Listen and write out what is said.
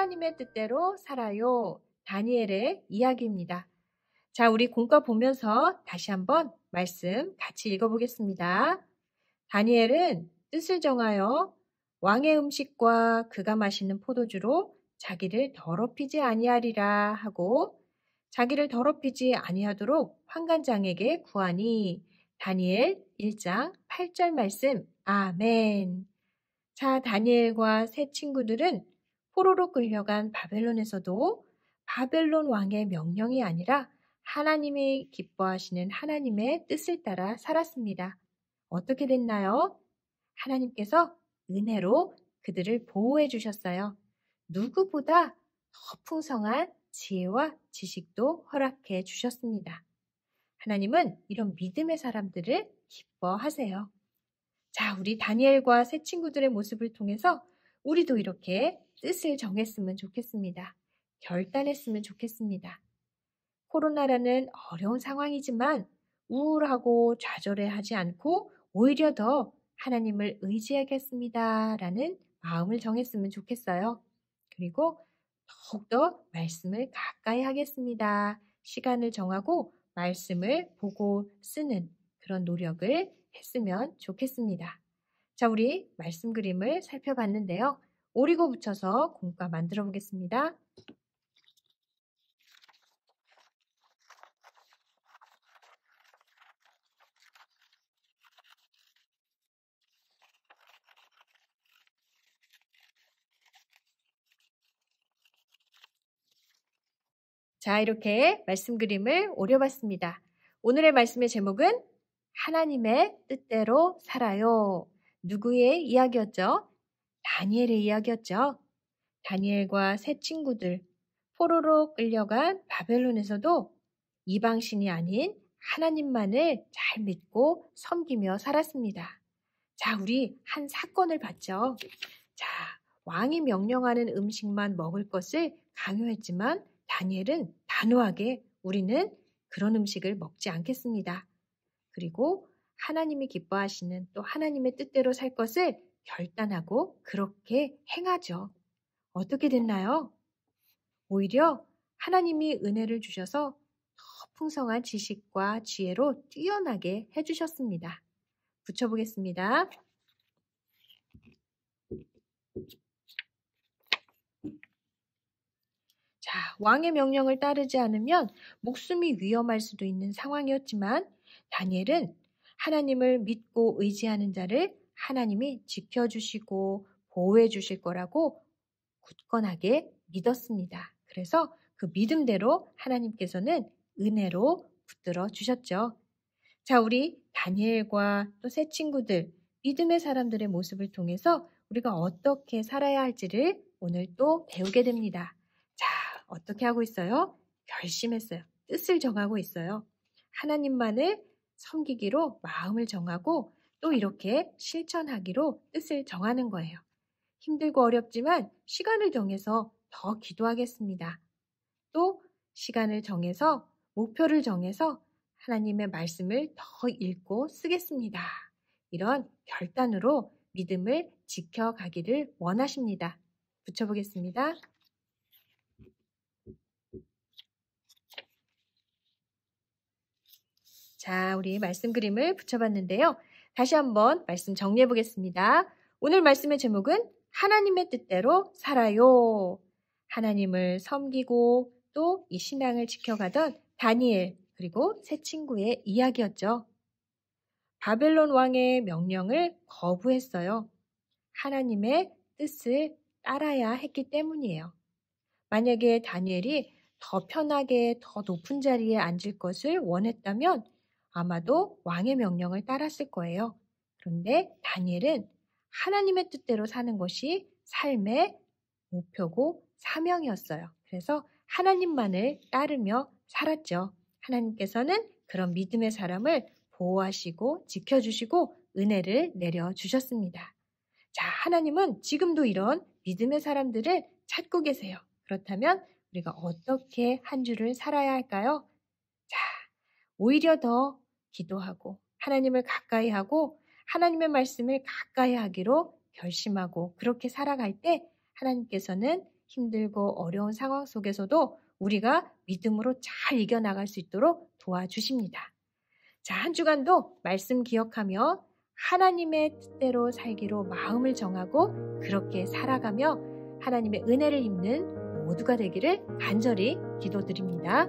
하나님의 뜻대로 살아요. 다니엘의 이야기입니다. 자, 우리 공과 보면서 다시 한번 말씀 같이 읽어보겠습니다. 다니엘은 뜻을 정하여 왕의 음식과 그가 마시는 포도주로 자기를 더럽히지 아니하리라 하고 자기를 더럽히지 아니하도록 환관장에게 구하니 다니엘 1장 8절 말씀 아멘. 자, 다니엘과 세 친구들은 포로로 끌려간 바벨론에서도 바벨론 왕의 명령이 아니라 하나님이 기뻐하시는 하나님의 뜻을 따라 살았습니다. 어떻게 됐나요? 하나님께서 은혜로 그들을 보호해 주셨어요. 누구보다 더 풍성한 지혜와 지식도 허락해 주셨습니다. 하나님은 이런 믿음의 사람들을 기뻐하세요. 자, 우리 다니엘과 새 친구들의 모습을 통해서 우리도 이렇게 뜻을 정했으면 좋겠습니다. 결단했으면 좋겠습니다. 코로나라는 어려운 상황이지만 우울하고 좌절해하지 않고 오히려 더 하나님을 의지하겠습니다. 라는 마음을 정했으면 좋겠어요. 그리고 더욱더 말씀을 가까이 하겠습니다. 시간을 정하고 말씀을 보고 쓰는 그런 노력을 했으면 좋겠습니다. 자, 우리 말씀 그림을 살펴봤는데요. 오리고 붙여서 공과 만들어 보겠습니다. 자, 이렇게 말씀 그림을 오려봤습니다. 오늘의 말씀의 제목은 하나님의 뜻대로 살아요. 누구의 이야기였죠? 다니엘의 이야기였죠. 다니엘과 세 친구들, 포로로 끌려간 바벨론에서도 이방신이 아닌 하나님만을 잘 믿고 섬기며 살았습니다. 자, 우리 한 사건을 봤죠. 자, 왕이 명령하는 음식만 먹을 것을 강요했지만 다니엘은 단호하게 우리는 그런 음식을 먹지 않겠습니다. 그리고 하나님이 기뻐하시는 또 하나님의 뜻대로 살 것을 결단하고 그렇게 행하죠. 어떻게 됐나요? 오히려 하나님이 은혜를 주셔서 더 풍성한 지식과 지혜로 뛰어나게 해주셨습니다. 붙여보겠습니다. 자, 왕의 명령을 따르지 않으면 목숨이 위험할 수도 있는 상황이었지만 다니엘은 하나님을 믿고 의지하는 자를 하나님이 지켜주시고 보호해 주실 거라고 굳건하게 믿었습니다. 그래서 그 믿음대로 하나님께서는 은혜로 붙들어 주셨죠. 자, 우리 다니엘과 또 새 친구들, 믿음의 사람들의 모습을 통해서 우리가 어떻게 살아야 할지를 오늘 또 배우게 됩니다. 자, 어떻게 하고 있어요? 결심했어요. 뜻을 정하고 있어요. 하나님만을 섬기기로 마음을 정하고 또 이렇게 실천하기로 뜻을 정하는 거예요. 힘들고 어렵지만 시간을 정해서 더 기도하겠습니다. 또 시간을 정해서 목표를 정해서 하나님의 말씀을 더 읽고 쓰겠습니다. 이런 결단으로 믿음을 지켜가기를 원하십니다. 붙여보겠습니다. 자, 우리 말씀 그림을 붙여봤는데요. 다시 한번 말씀 정리해 보겠습니다. 오늘 말씀의 제목은 하나님의 뜻대로 살아요. 하나님을 섬기고 또 이 신앙을 지켜가던 다니엘 그리고 세 친구의 이야기였죠. 바벨론 왕의 명령을 거부했어요. 하나님의 뜻을 따라야 했기 때문이에요. 만약에 다니엘이 더 편하게 더 높은 자리에 앉을 것을 원했다면 아마도 왕의 명령을 따랐을 거예요. 그런데 다니엘은 하나님의 뜻대로 사는 것이 삶의 목표고 사명이었어요. 그래서 하나님만을 따르며 살았죠. 하나님께서는 그런 믿음의 사람을 보호하시고 지켜주시고 은혜를 내려주셨습니다. 자, 하나님은 지금도 이런 믿음의 사람들을 찾고 계세요. 그렇다면 우리가 어떻게 한 주를 살아야 할까요? 자, 오히려 더 기도하고 하나님을 가까이 하고 하나님의 말씀을 가까이 하기로 결심하고 그렇게 살아갈 때 하나님께서는 힘들고 어려운 상황 속에서도 우리가 믿음으로 잘 이겨나갈 수 있도록 도와주십니다. 자, 한 주간도 말씀 기억하며 하나님의 뜻대로 살기로 마음을 정하고 그렇게 살아가며 하나님의 은혜를 입는 모두가 되기를 간절히 기도드립니다.